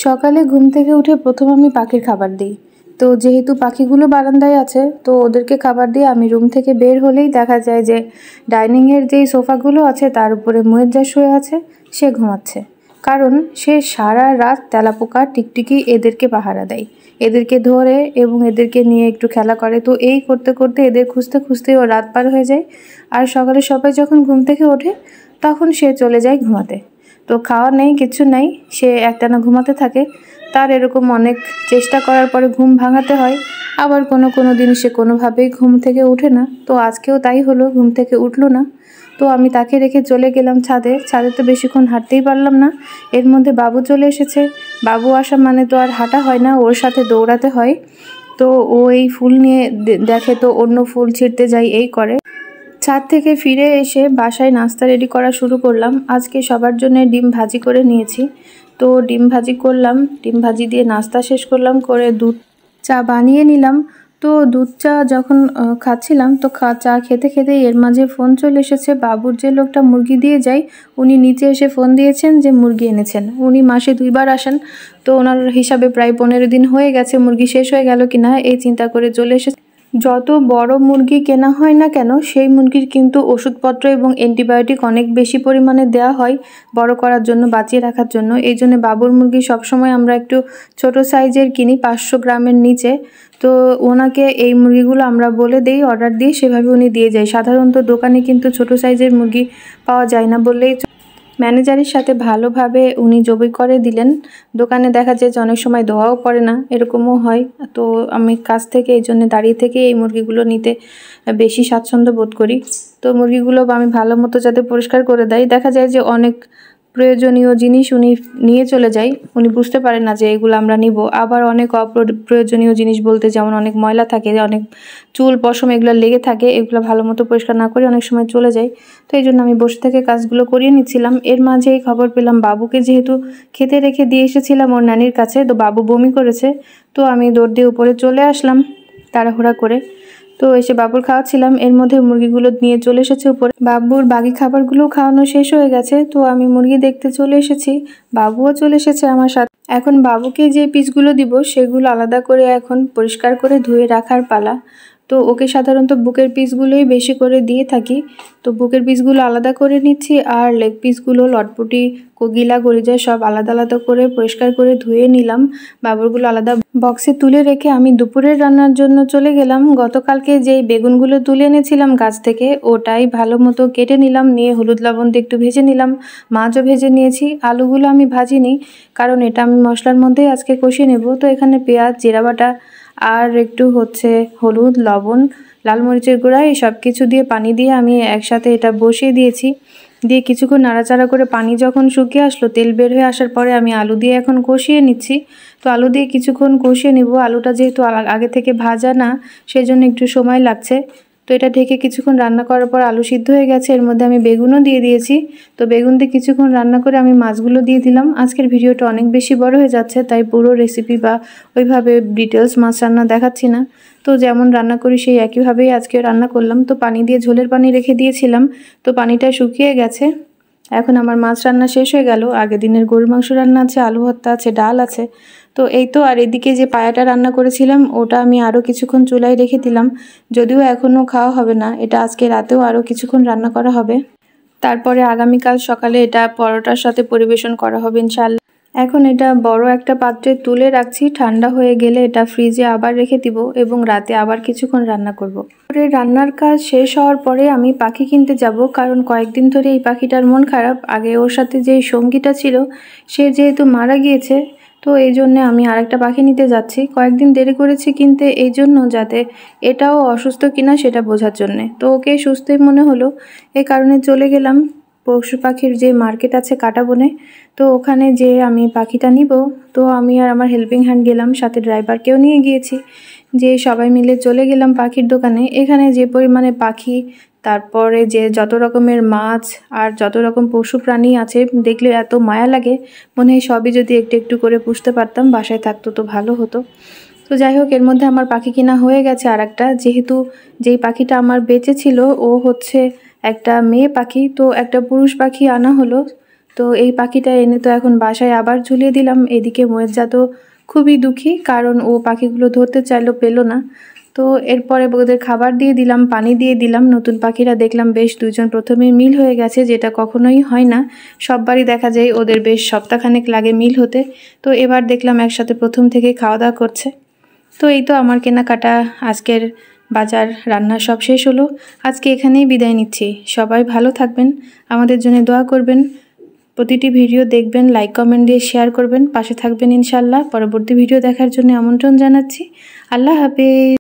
সকালে ঘুম থেকে উঠে প্রথম আমি পাখির খাবার দিই। তো যেহেতু পাখিগুলো বারান্দায় আছে, তো ওদেরকে খাবার দিয়ে আমি রুম থেকে বের হলেই দেখা যায় যে ডাইনিংয়ের যেই সোফাগুলো আছে তার উপরে ময়েজ্জা শুয়ে আছে, সে ঘুমাচ্ছে। কারণ সে সারা রাত তেলাপোকা টিকটিকি এদেরকে পাহারা দেয়, এদেরকে ধরে এবং এদেরকে নিয়ে একটু খেলা করে। তো এই করতে করতে এদের খুঁজতে খুঁজতে ও রাত পার হয়ে যায়। আর সকালে সবাই যখন ঘুম থেকে ওঠে তখন সে চলে যায় ঘুমাতে। তো খাওয়া নেই, কিচ্ছু নেই, সে একটানা ঘুমাতে থাকে। তার এরকম অনেক চেষ্টা করার পরে ঘুম ভাঙাতে হয়। আবার কোনো দিন সে কোনোভাবেই ঘুম থেকে ওঠে না। তো আজকেও তাই হলো, ঘুম থেকে উঠলো না। তো আমি তাকে রেখে চলে গেলাম ছাদে। ছাদে তো বেশিক্ষণ হাঁটতেই পারলাম না, এর মধ্যে বাবু চলে এসেছে। বাবু আসা মানে তো আর হাঁটা হয় না, ওর সাথে দৌড়াতে হয়। তো ও এই ফুল নিয়ে দেখে তো অন্য ফুল ছিঁড়তে যায়, এই করে। ছাদ থেকে ফিরে এসে বাসায় নাস্তা রেডি করা শুরু করলাম। আজকে সবার জন্য ডিম ভাজি করে নিয়েছি। তো ডিম ভাজি করলাম, ডিম ভাজি দিয়ে নাস্তা শেষ করলাম, করে দুধ চা বানিয়ে নিলাম। তো দুধ চা যখন খাচ্ছিলাম, তো চা খেতে খেতেই এর মাঝে ফোন চলে এসেছে। বাবুর যে লোকটা মুরগি দিয়ে যায়, উনি নিচে এসে ফোন দিয়েছেন যে মুরগি এনেছেন। উনি মাসে 2বার আসেন। তো ওনার হিসাবে প্রায় 15 দিন হয়ে গেছে, মুরগি শেষ হয়ে গেল কিনা এই চিন্তা করে চলে এসেছে। যত বড় মুরগি কেনা হয় না কেন, সেই মুরগির কিন্তু ওষুধপত্র এবং অ্যান্টিবায়োটিক অনেক বেশি পরিমাণে দেওয়া হয় বড় করার জন্য, বাঁচিয়ে রাখার জন্য। এই জন্য বাবুর মুরগি সবসময় আমরা একটু ছোট সাইজের কিনি, 500 গ্রামের নিচে। তো ওনাকে এই মুরগিগুলো আমরা বলে দেই, অর্ডার দিই, সেভাবে উনি দিয়ে যায়। সাধারণত দোকানে কিন্তু ছোট সাইজের মুরগি পাওয়া যায় না বললেই ম্যানেজারের সাথে ভালোভাবে উনি জবই করে দিলেন। দোকানে দেখা যায় যে অনেক সময় দোয়াও পড়ে না, এরকমও হয়। তো আমি কাছ থেকে এই জন্য দাঁড়িয়ে থেকে এই মুরগিগুলো নিতে বেশি স্বাচ্ছন্দ্য বোধ করি। তো মুরগিগুলো আমি ভালো মতো যাতে পরিষ্কার করে দেয়। দেখা যায় যে অনেক প্রয়োজনীয় জিনিস উনি নিয়ে চলে যায়, উনি বুঝতে পারেন না যে এগুলো আমরা নিব। আবার অনেক অপ্রয়োজনীয় জিনিস বলতে যেমন অনেক ময়লা থাকে, অনেক চুল পশম এগুলো লেগে থাকে, এগুলো ভালো মতো পরিষ্কার না করে অনেক সময় চলে যায়। তো এই জন্য আমি বসে থেকে কাজগুলো করিয়ে নিচ্ছিলাম। এর মাঝেই খবর পেলাম বাবুকে যেহেতু খেতে রেখে দিয়ে এসেছিলাম ওর নানির কাছে, তো বাবু বমি করেছে। তো আমি দৌড় দিয়ে উপরে চলে আসলাম তাড়াহুড়া করে। তো এসে বাবুর খাওয়াচ্ছিলাম, এর মধ্যে মুরগিগুলো নিয়ে চলে এসেছে উপরে। বাবুর বাকি খাবারগুলো খাওয়ানো শেষ হয়ে গেছে। তো আমি মুরগি দেখতে চলে এসেছি, বাবুও চলে এসেছে আমার সাথে। এখন বাবুকে যে পিসগুলো দিব সেগুলো আলাদা করে এখন পরিষ্কার করে ধুয়ে রাখার পালা। তো ওকে সাধারণত বুকের পিসগুলোই বেশি করে দিয়ে থাকি। তো বুকের পিসগুলো আলাদা করে নিচ্ছি, আর লেগ পিসগুলো, লটপটি, কোকিলা, গলিজা সব আলাদা আলাদা করে পরিষ্কার করে ধুয়ে নিলাম। বাবুরগুলো আলাদা বক্সে তুলে রেখে আমি দুপুরের রান্নার জন্য চলে গেলাম। গতকালকে যেই বেগুনগুলো তুলে এনেছিলাম গাছ থেকে, ওটাই ভালো মতো কেটে নিলাম, নিয়ে হলুদ লবণ দিয়ে একটু ভেজে নিলাম। মাছও ভেজে নিয়েছি। আলুগুলো আমি ভাজিনি, কারণ এটা আমি মশলার মধ্যেই আজকে কষিয়ে নেব। তো এখানে পেঁয়াজ, জিরা বাটা আর একটু হলুদ, লবণ, লাল মরিচের গুঁড়া, এই সব কিছু দিয়ে পানি দিয়ে আমি একসাথে এটা বসিয়ে দিয়েছি। দিয়ে কিছুক্ষণ নাড়াচাড়া করে পানি যখন শুকিয়ে আসলো, তেল বের হয়ে আসার পরে আমি আলু দিয়ে এখন কষিয়ে নিচ্ছি। তো আলু দিয়ে কিছুক্ষণ কষিয়ে নিব। আলুটা যেহেতু আগে থেকে ভাজা না, সেই জন্য একটু সময় লাগছে। তো এটা ঢেকে কিছুক্ষণ রান্না করার পর আলু সিদ্ধ হয়ে গেছে, এর মধ্যে আমি বেগুনও দিয়ে দিয়েছি। তো বেগুন দিয়ে কিছুক্ষণ রান্না করে আমি মাছগুলো দিয়ে দিলাম। আজকের ভিডিওটা অনেক বেশি বড় হয়ে যাচ্ছে, তাই পুরো রেসিপি বা ওইভাবে ডিটেলস মাছ রান্না দেখাচ্ছি না। তো যেমন রান্না করি সেই একইভাবেই আজকে রান্না করলাম। তো পানি দিয়ে ঝোলের পানি রেখে দিয়েছিলাম, তো পানিটা শুকিয়ে গেছে। এখন আমার মাছ রান্না শেষ হয়ে গেল। আগের দিনের গরুর মাংস রান্না আছে, আলু ভর্তা আছে, ডাল আছে। তো এই তো। আর এদিকে যে পায়াটা রান্না করেছিলাম, ওটা আমি আরও কিছুক্ষণ চুলায় রেখে দিলাম। যদিও এখনও খাওয়া হবে না, এটা আজকে রাতেও আরও কিছুক্ষণ রান্না করা হবে। তারপরে আগামীকাল সকালে এটা পরোটার সাথে পরিবেশন করা হবে ইনশাআল্লাহ। এখন এটা বড় একটা পাত্রে তুলে রাখছি, ঠান্ডা হয়ে গেলে এটা ফ্রিজে আবার রেখে দিব এবং রাতে আবার কিছুক্ষণ রান্না করব। রান্নার কাজ শেষ হওয়ার পরে আমি পাখি কিনতে যাব, কারণ কয়েকদিন ধরে এই পাখিটার মন খারাপ। আগে ওর সাথে যেই সঙ্গীটা ছিল সে যেহেতু মারা গিয়েছে, তো এই জন্যে আমি আরেকটা পাখি নিতে যাচ্ছি। কয়েকদিন দেরি করেছি কিনতে, এই জন্য যাতে এটাও অসুস্থ কিনা সেটা বোঝার জন্যে। তো ওকে সুস্থই মনে হলো, এই কারণে চলে গেলাম পশু পাখির যে মার্কেট আছে কাঁটাবনে। তো ওখানে যে আমি পাখিটা নিব, তো আমি আর আমার হেল্পিং হ্যান্ড গেলাম, সাথে ড্রাইভারকেও নিয়ে গিয়েছি। যে সবাই মিলে চলে গেলাম পাখির দোকানে। এখানে যে পরিমাণে পাখি, তারপরে যে যত রকমের মাছ আর যত রকম পশু প্রাণী আছে, দেখলে এত মায়া লাগে, মনে হয় সবই যদি একটু একটু করে পুষতে পারতাম, বাসায় থাকতো তো ভালো হতো। তো যাই হোক, এর মধ্যে আমার পাখি কিনা হয়ে গেছে আর একটা। যেহেতু যেই পাখিটা আমার বেঁচে ছিল ও হচ্ছে একটা মেয়ে পাখি, তো একটা পুরুষ পাখি আনা হলো। তো এই পাখিটা এনে তো এখন বাসায় আবার ঝুলিয়ে দিলাম। এদিকে ময়েজ্জা তো খুবই দুঃখী, কারণ ও পাখিগুলো ধরতে চাইলো, পেলো না। তো এরপরে ওদের খাবার দিয়ে দিলাম, পানি দিয়ে দিলাম। নতুন পাখিরা দেখলাম বেশ দুজন প্রথমেই মিল হয়ে গেছে, যেটা কখনোই হয় না। সববারই দেখা যায় ওদের বেশ সপ্তাহখানেক লাগে মিল হতে। তো এবার দেখলাম একসাথে প্রথম থেকে খাওয়া দাওয়া করছে। তো এই তো আমার কেনাকাটা, আজকের বাজার রান্না সব শেষ হলো। আজকে এখানেই বিদায় নিচ্ছি। সবাই ভালো থাকবেন, আমাদের জন্য দোয়া করবেন, প্রতিটি ভিডিও দেখবেন, লাইক কমেন্ট দিয়ে শেয়ার করবেন, পাশে থাকবেন ইনশাল্লাহ। পরবর্তী ভিডিও দেখার জন্য আমন্ত্রণ জানাচ্ছি। আল্লাহ হাফেজ।